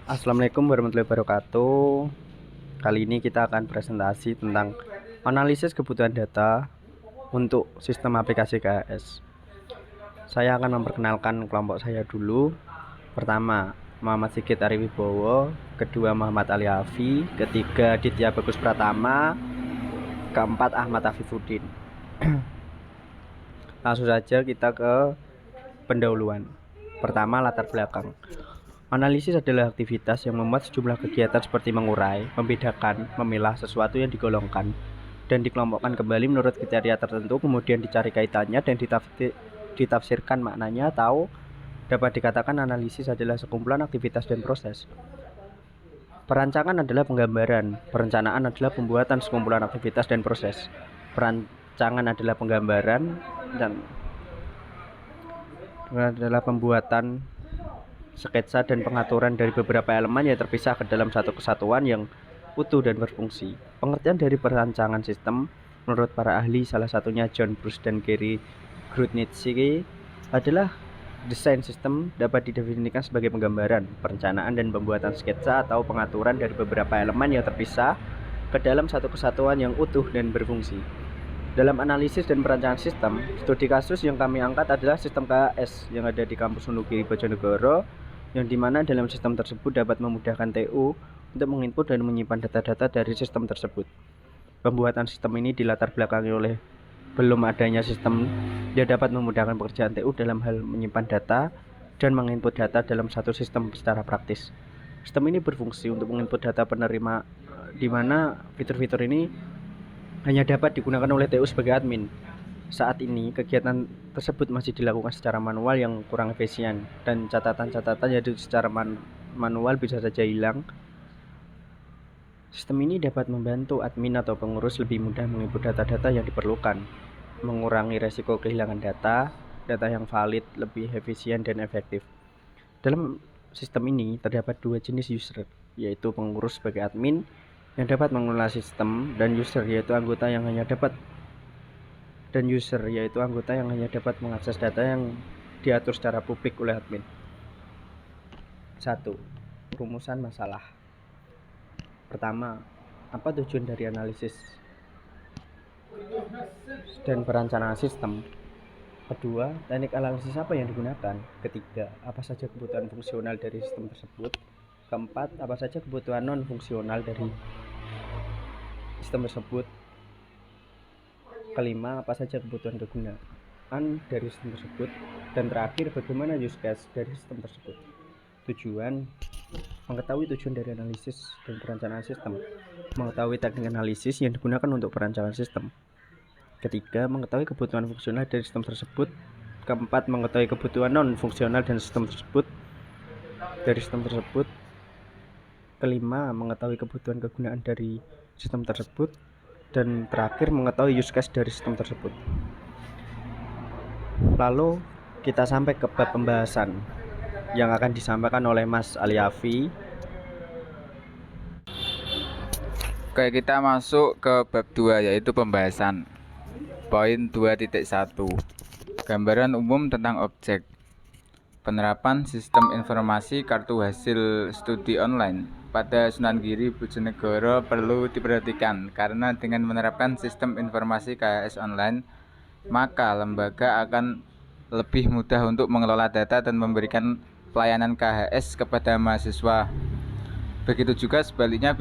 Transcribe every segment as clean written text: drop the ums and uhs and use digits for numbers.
Assalamualaikum warahmatullahi wabarakatuh. Kali ini kita akan presentasi tentang analisis kebutuhan data untuk sistem aplikasi KHS. Saya akan memperkenalkan kelompok saya dulu. Pertama, Muhammad Sigit Ariwibowo, kedua Muhammad Ali Hafi, ketiga Ditya Bagus Pratama, keempat Ahmad Afifuddin. Langsung saja kita ke pendahuluan. Pertama, latar belakang. Analisis adalah aktivitas yang memuat sejumlah kegiatan seperti mengurai, membedakan, memilah sesuatu yang digolongkan, dan dikelompokkan kembali menurut kriteria tertentu, kemudian dicari kaitannya dan ditafsirkan maknanya, atau dapat dikatakan analisis adalah sekumpulan aktivitas dan proses. Perancangan adalah penggambaran, perencanaan adalah pembuatan sekumpulan aktivitas dan proses. Perancangan adalah penggambaran dan adalah pembuatan sketsa dan pengaturan dari beberapa elemen yang terpisah ke dalam satu kesatuan yang utuh dan berfungsi. Pengertian dari perancangan sistem menurut para ahli, salah satunya John Bruce dan Gary Grudnitsky, adalah desain sistem dapat didefinisikan sebagai penggambaran, perencanaan dan pembuatan sketsa atau pengaturan dari beberapa elemen yang terpisah ke dalam satu kesatuan yang utuh dan berfungsi. Dalam analisis dan perancangan sistem, studi kasus yang kami angkat adalah sistem KHS yang ada di kampus Wonogiri Bojonegoro, yang dimana dalam sistem tersebut dapat memudahkan TU untuk menginput dan menyimpan data-data dari sistem tersebut. Pembuatan sistem ini dilatar belakangi oleh belum adanya sistem yang dapat memudahkan pekerjaan TU dalam hal menyimpan data dan menginput data dalam satu sistem secara praktis. Sistem ini berfungsi untuk menginput data penerima, di mana fitur-fitur ini hanya dapat digunakan oleh TU sebagai admin. Saat ini kegiatan tersebut masih dilakukan secara manual yang kurang efisien, dan catatan-catatan yang secara manual bisa saja hilang. Sistem ini dapat membantu admin atau pengurus lebih mudah menginput data-data yang diperlukan, mengurangi resiko kehilangan data yang valid, lebih efisien dan efektif. Dalam sistem ini terdapat dua jenis user, yaitu pengurus sebagai admin yang dapat mengelola sistem, dan user yaitu anggota yang hanya dapat mengakses data yang diatur secara publik oleh admin. 1. Rumusan masalah. Pertama, apa tujuan dari analisis dan perencanaan sistem? Kedua, teknik analisis apa yang digunakan? Ketiga, apa saja kebutuhan fungsional dari sistem tersebut? Keempat, apa saja kebutuhan non-fungsional dari sistem tersebut? Kelima, apa saja kebutuhan kegunaan dari sistem tersebut? Dan terakhir, bagaimana use case dari sistem tersebut? Tujuan: mengetahui tujuan dari analisis dan perencanaan sistem, mengetahui teknik analisis yang digunakan untuk perencanaan sistem. Ketiga, mengetahui kebutuhan fungsional dari sistem tersebut. Keempat, mengetahui kebutuhan non-fungsional dan sistem tersebut dari sistem tersebut. Kelima, mengetahui kebutuhan kegunaan dari sistem tersebut. Dan terakhir, mengetahui use case dari sistem tersebut. Lalu kita sampai ke bab pembahasan yang akan disampaikan oleh Mas Aliafi. Oke, kita masuk ke bab 2, yaitu pembahasan. Poin 2.1. Gambaran umum tentang objek. Penerapan sistem informasi kartu hasil studi online pada Sunan Giri Bojonegoro perlu diperhatikan karena dengan menerapkan sistem informasi KHS online, maka lembaga akan lebih mudah untuk mengelola data dan memberikan pelayanan KHS kepada mahasiswa. Begitu juga sebaliknya,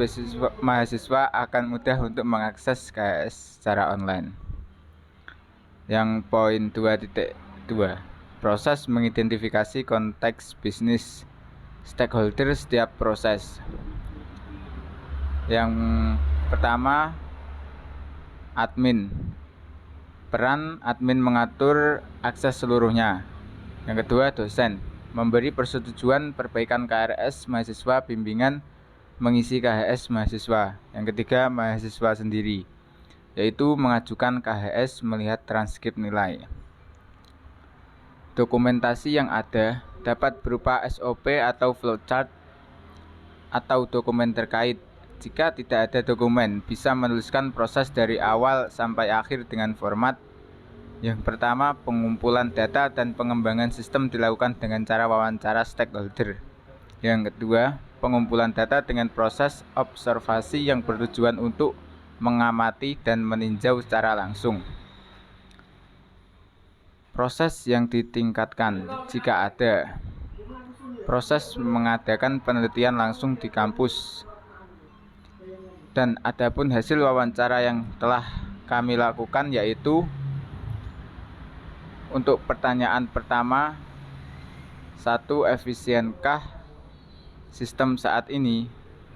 mahasiswa akan mudah untuk mengakses KHS secara online. Yang poin 2.2, proses mengidentifikasi konteks bisnis stakeholder setiap proses. Yang pertama, admin. Peran admin mengatur akses seluruhnya. Yang kedua, dosen. Memberi persetujuan perbaikan KRS mahasiswa, bimbingan mengisi KHS mahasiswa. Yang ketiga, mahasiswa sendiri, yaitu mengajukan KHS melihat transkrip nilai. Dokumentasi yang ada dapat berupa SOP atau flowchart atau dokumen terkait. Jika tidak ada dokumen, bisa menuliskan proses dari awal sampai akhir dengan format. Yang pertama, pengumpulan data dan pengembangan sistem dilakukan dengan cara wawancara stakeholder. Yang kedua, pengumpulan data dengan proses observasi yang bertujuan untuk mengamati dan meninjau secara langsung. Proses yang ditingkatkan jika ada. Proses mengadakan penelitian langsung di kampus. Dan adapun hasil wawancara yang telah kami lakukan yaitu untuk pertanyaan pertama, 1. Efisienkah sistem saat ini?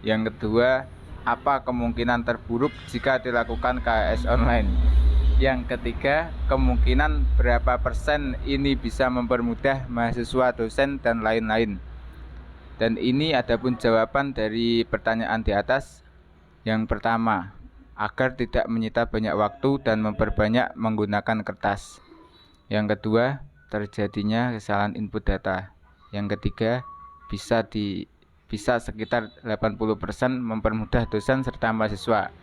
Yang kedua, apa kemungkinan terburuk jika dilakukan KHS online? Yang ketiga, kemungkinan berapa persen ini bisa mempermudah mahasiswa, dosen, dan lain-lain. Dan ini adapun jawaban dari pertanyaan di atas. Yang pertama, agar tidak menyita banyak waktu dan memperbanyak menggunakan kertas. Yang kedua, terjadinya kesalahan input data. Yang ketiga, bisa sekitar 80% mempermudah dosen serta mahasiswa.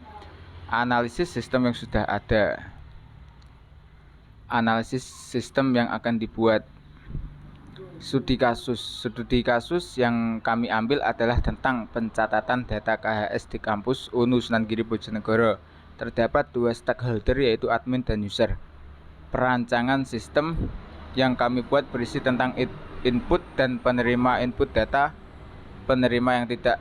Analisis sistem yang sudah ada. Analisis sistem yang akan dibuat. Studi kasus yang kami ambil adalah tentang pencatatan data KHS di kampus UNU Sunan Giri Bojonegoro. Terdapat 2 stakeholder yaitu admin dan user. Perancangan sistem yang kami buat berisi tentang input dan penerima input data, penerima yang tidak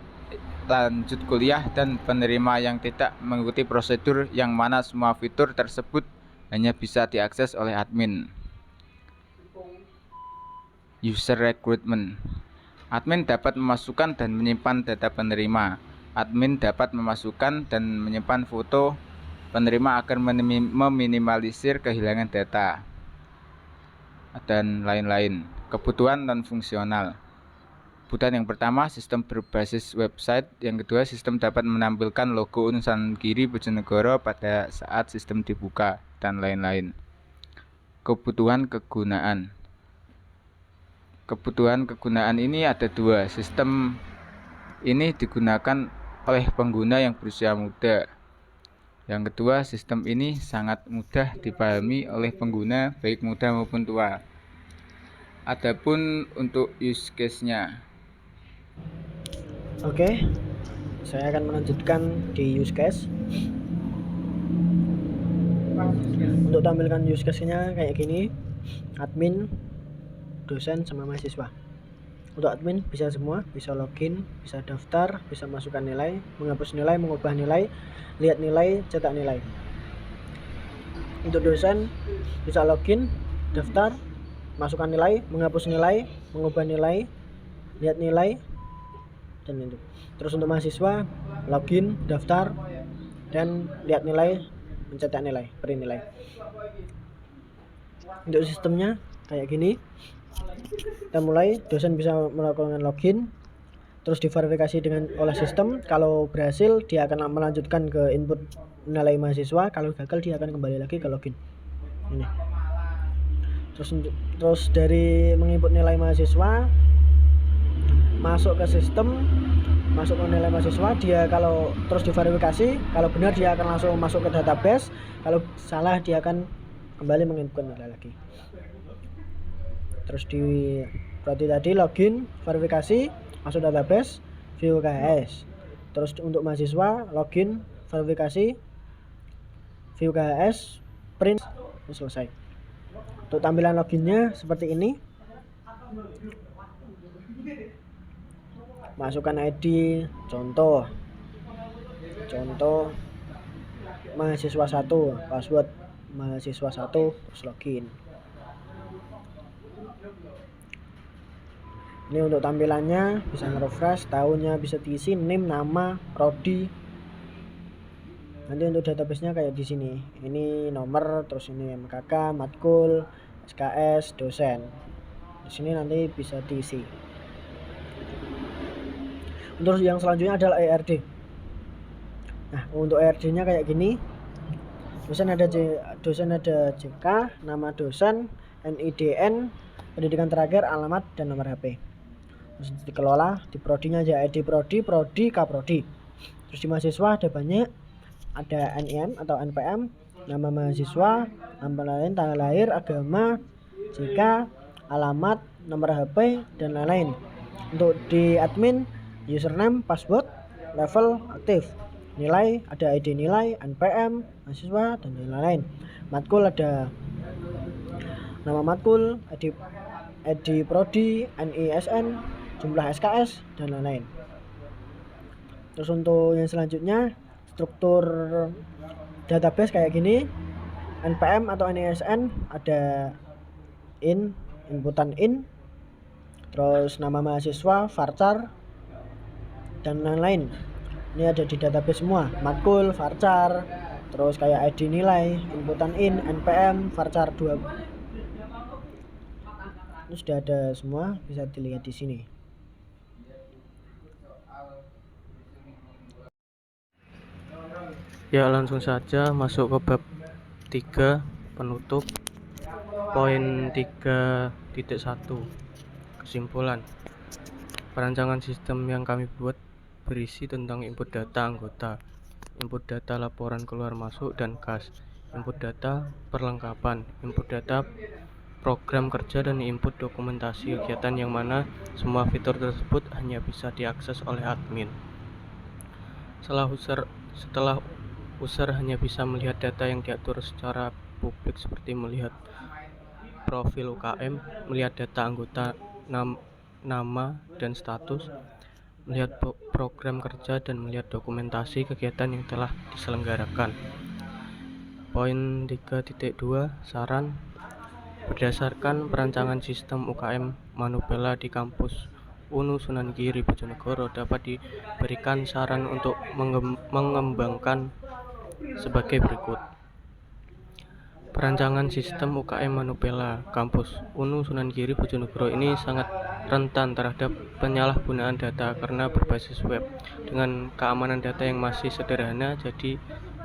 lanjut kuliah, dan penerima yang tidak mengikuti prosedur, yang mana semua fitur tersebut hanya bisa diakses oleh admin. User recruitment. Admin dapat memasukkan dan menyimpan data penerima. Admin dapat memasukkan dan menyimpan foto penerima agar meminimalisir kehilangan data dan lain-lain. Kebutuhan non fungsional. Kebutuhan yang pertama, sistem berbasis website. Yang kedua, sistem dapat menampilkan logo UNU Sunan Giri Bojonegoro pada saat sistem dibuka, dan lain-lain. Kebutuhan kegunaan. Kebutuhan kegunaan ini ada 2. Sistem ini digunakan oleh pengguna yang berusia muda. Yang kedua, sistem ini sangat mudah dipahami oleh pengguna baik muda maupun tua. Adapun untuk use case-nya. Oke, saya akan melanjutkan di use case. Untuk tampilkan use case-nya kayak gini, admin, dosen, sama mahasiswa. Untuk admin bisa semua, bisa login, bisa daftar, bisa masukkan nilai, menghapus nilai, mengubah nilai, lihat nilai, cetak nilai. Untuk dosen bisa login, daftar, masukkan nilai, menghapus nilai, mengubah nilai, lihat nilai, dan itu. Terus untuk mahasiswa, login, daftar, dan lihat nilai, mencetak nilai, print nilai. Untuk sistemnya kayak gini. Kita mulai, dosen bisa melakukan login, terus diverifikasi oleh sistem. Kalau berhasil, dia akan melanjutkan ke input nilai mahasiswa. Kalau gagal, dia akan kembali lagi ke login. Ini. Terus dari menginput nilai mahasiswa, masuk ke sistem, masuk ke nilai mahasiswa, dia kalau terus diverifikasi, kalau benar dia akan langsung masuk ke database, kalau salah dia akan kembali menginputkan nilai lagi. Terus berarti tadi login, verifikasi, masuk database, view KHS. Terus untuk mahasiswa, login, verifikasi, view KHS, print, selesai. Untuk tampilan loginnya seperti ini. Masukkan ID, contoh mahasiswa 1, password mahasiswa 1, terus login. Ini untuk tampilannya, bisa nge-refresh, tahunnya bisa diisi, name, nama, prodi. Nanti untuk database-nya kayak di sini. Ini nomor, terus ini MKK, matkul, SKS, dosen. Di sini nanti bisa diisi. Terus yang selanjutnya adalah ERD. Nah, untuk ERD-nya kayak gini. Dosen ada JK, nama dosen, NIDN, pendidikan terakhir, alamat, dan nomor HP. Terus dikelola, di prodinya aja ID prodi, Kaprodi. Terus di mahasiswa ada banyak, ada NIM atau NPM, nama mahasiswa, nama lain, tanggal lahir, agama, JK, alamat, nomor HP, dan lain-lain. Untuk di admin username, password, level, aktif. Nilai, ada ID nilai, NPM, mahasiswa, dan lain-lain. Matkul ada nama matkul, ID prodi, NISN, jumlah SKS, dan lain-lain. Terus untuk yang selanjutnya, struktur database kayak gini. NPM atau NISN ada inputan in, terus nama mahasiswa, varchar, dan lain-lain. Ini ada di database semua, matkul, varchar, terus kayak ID nilai, inputan in, NPM, varchar 2. Ini sudah ada semua, bisa dilihat di sini. Ya, langsung saja masuk ke bab 3 penutup. Poin 3.1 kesimpulan. Perancangan sistem yang kami buat berisi tentang input data anggota, input data laporan keluar masuk dan kas, input data perlengkapan, input data program kerja, dan input dokumentasi kegiatan, yang mana semua fitur tersebut hanya bisa diakses oleh admin. Setelah user hanya bisa melihat data yang diatur secara publik seperti melihat profil UKM, melihat data anggota, nama dan status, melihat program kerja, dan melihat dokumentasi kegiatan yang telah diselenggarakan. Poin 3.2 saran. Berdasarkan perancangan sistem UKM Manupela di kampus UNU Sunan Giri Bojonegoro, dapat diberikan saran untuk mengembangkan sebagai berikut. Perancangan sistem UKM Manupela kampus UNU Sunan Giri Bojonegoro ini sangat rentan terhadap penyalahgunaan data karena berbasis web. Dengan keamanan data yang masih sederhana, jadi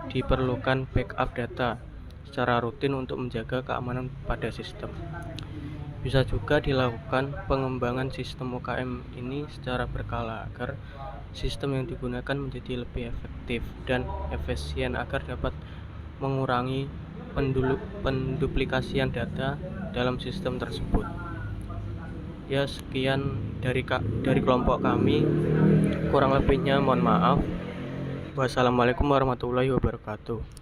diperlukan backup data secara rutin untuk menjaga keamanan pada sistem. Bisa juga dilakukan pengembangan sistem UKM ini secara berkala agar sistem yang digunakan menjadi lebih efektif dan efisien agar dapat mengurangi penduplikasian data dalam sistem tersebut. Ya, sekian dari kelompok kami. Kurang lebihnya mohon maaf. Wassalamualaikum warahmatullahi wabarakatuh.